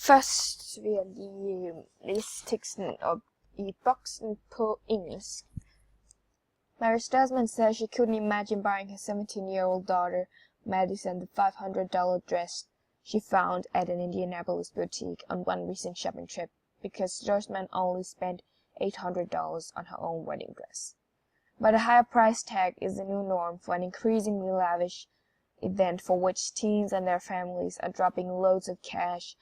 Først vil jeg lige læse teksten op i boksen på engelsk. Mary Sturzman says she couldn't imagine buying her 17-year-old daughter, Madison, the $500 dress she found at an Indianapolis boutique on one recent shopping trip because Sturzman only spent $800 on her own wedding dress. But a higher price tag is the new norm for an increasingly lavish event for which teens and their families are dropping loads of cash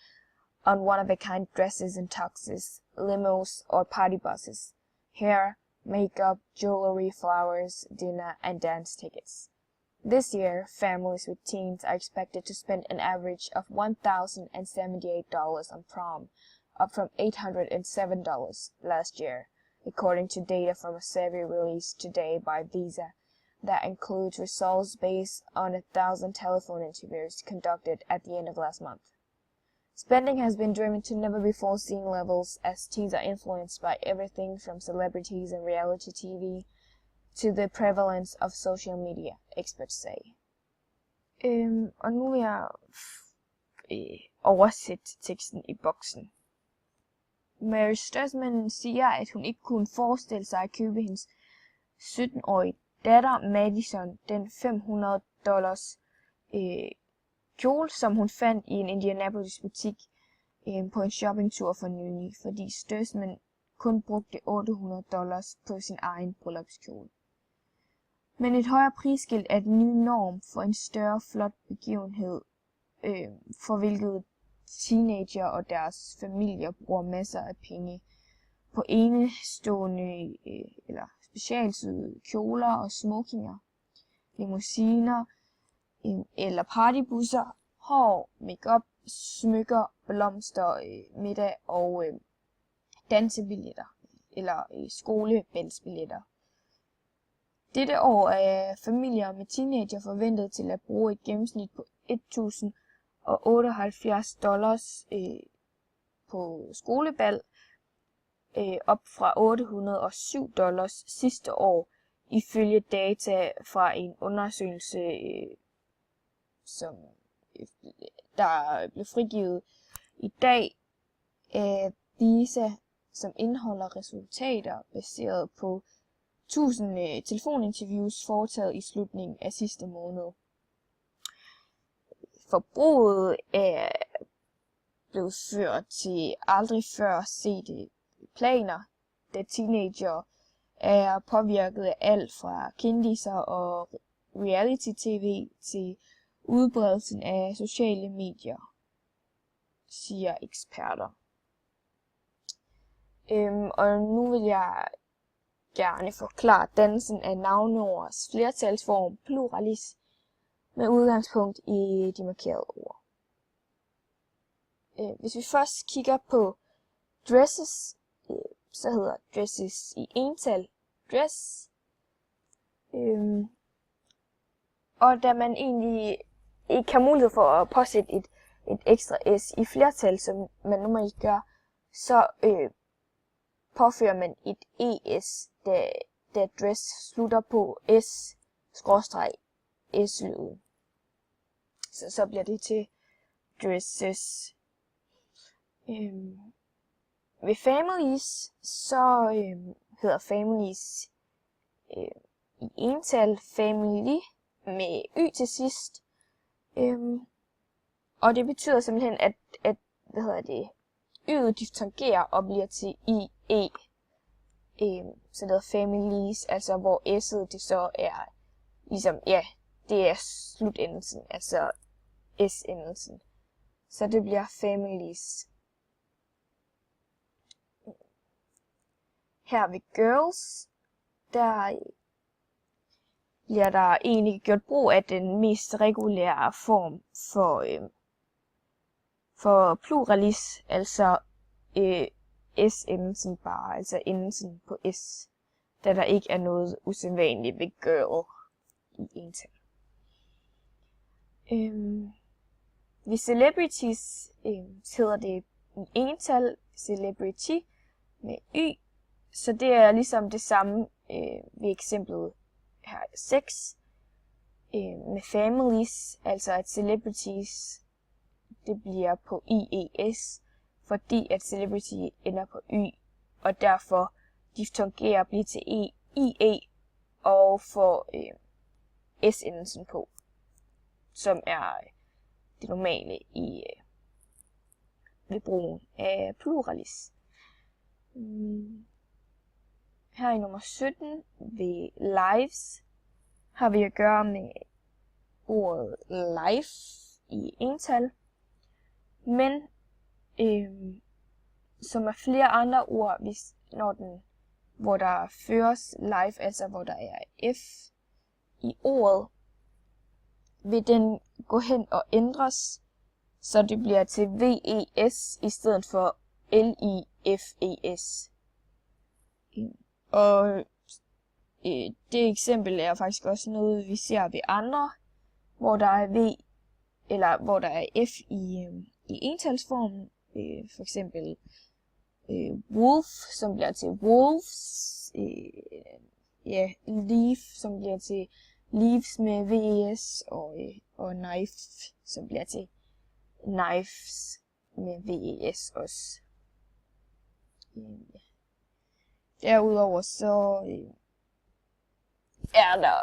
on one-of-a-kind dresses and tuxes, limos, or party buses, hair, makeup, jewelry, flowers, dinner, and dance tickets. This year, families with teens are expected to spend an average of $1,078 on prom, up from $807 last year, according to data from a survey released today by Visa that includes results based on 1,000 telephone interviews conducted at the end of last month. Spending has been driven to never-before-seen levels as teens are influenced by everything from celebrities and reality TV to the prevalence of social media, experts say. Og nu vil jeg oversætte teksten i boksen. Mary Sturzman siger, at hun ikke kunne forestille sig at købe hendes 17-årige datter Madison den $500 kjole, som hun fandt i en Indianapolis butik på en shoppingtur for nylig, fordi Sturzman kun brugte $800 på sin egen bryllupskjole. Men et højere prisskilt er den nye norm for en større flot begivenhed, for hvilket teenager og deres familier bruger masser af penge på enestående eller specialsyede kjoler og smokinger, limousiner eller partybusser, hår, makeup, smykker, blomster, middag og dansebilletter eller skolebæltsbilletter. Dette år er familier med teenager forventet til at bruge et gennemsnit på $1.078 på skolebal, op fra $807 sidste år, ifølge data fra en undersøgelse, som der blev frigivet i dag af Visa, som indeholder resultater baseret på 1000 telefoninterviews foretaget i slutningen af sidste måned. Forbruget er blevet ført til aldrig før sete planer, da teenager er påvirket af alt fra kendisser og reality-tv til udbredelsen af sociale medier, siger eksperter. Og nu vil jeg gerne forklare dannelsen af navneordets flertalsform pluralis med udgangspunkt i de markerede ord. Hvis vi først kigger på dresses, så hedder dresses i ental dress. Og da man egentlig ikke har mulighed for at påsætte et ekstra s i flertal, som man normalt gør, så påfører man et es, da dress slutter på s-s-lyden. Så bliver det til dresses. Ved families, så hedder families i ental family med y til sidst. Og det betyder simpelthen, at y'et diftongerer og bliver til ie. Så det hedder families, altså hvor s'et det så er ligesom, ja, det er slutendelsen, altså s-endelsen. Så det bliver families. Her ved girls, der bliver der egentlig gjort brug af den mest regulære form for pluralis, altså s-endelsen bare, altså endelsen på s, da der ikke er noget usædvanligt ved girl i ental. Ved celebrities hedder det i ental celebrity med y, så det er ligesom det samme ved eksemplet her 6 med families, altså at celebrities det bliver på IES, fordi at celebrity ender på y, og derfor diftongerer bliver til ie, og får s-endelsen på, som er det normale ved brugen af pluralis. Her i nummer 17 ved lives har vi at gøre med ordet life i ental, men som er flere andre ord, hvor der føres live, altså hvor der er f i ordet, vil den gå hen og ændres, så det bliver til ves i stedet for lifes. Og det eksempel er faktisk også noget, vi ser ved andre, hvor der er v, eller hvor der er f i entalsformen. For eksempel wolf, som bliver til wolves. Leaf, som bliver til leaves med ves, og knife, som bliver til knives med ves også. Derudover så er der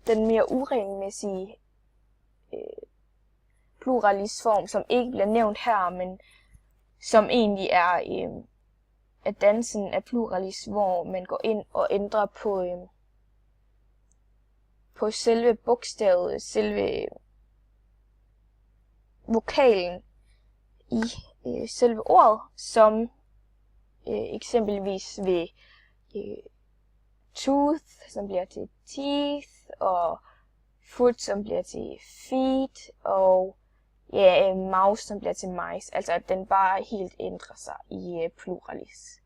den mere uregelmæssige pluralisform, som ikke bliver nævnt her, men som egentlig er at dansen af pluralis, hvor man går ind og ændrer på selve bogstavet, selve vokalen i selve ordet, som eksempelvis ved tooth, som bliver til teeth, og foot, som bliver til feet, og mouse, som bliver til mice. Altså at den bare helt ændrer sig i pluralis.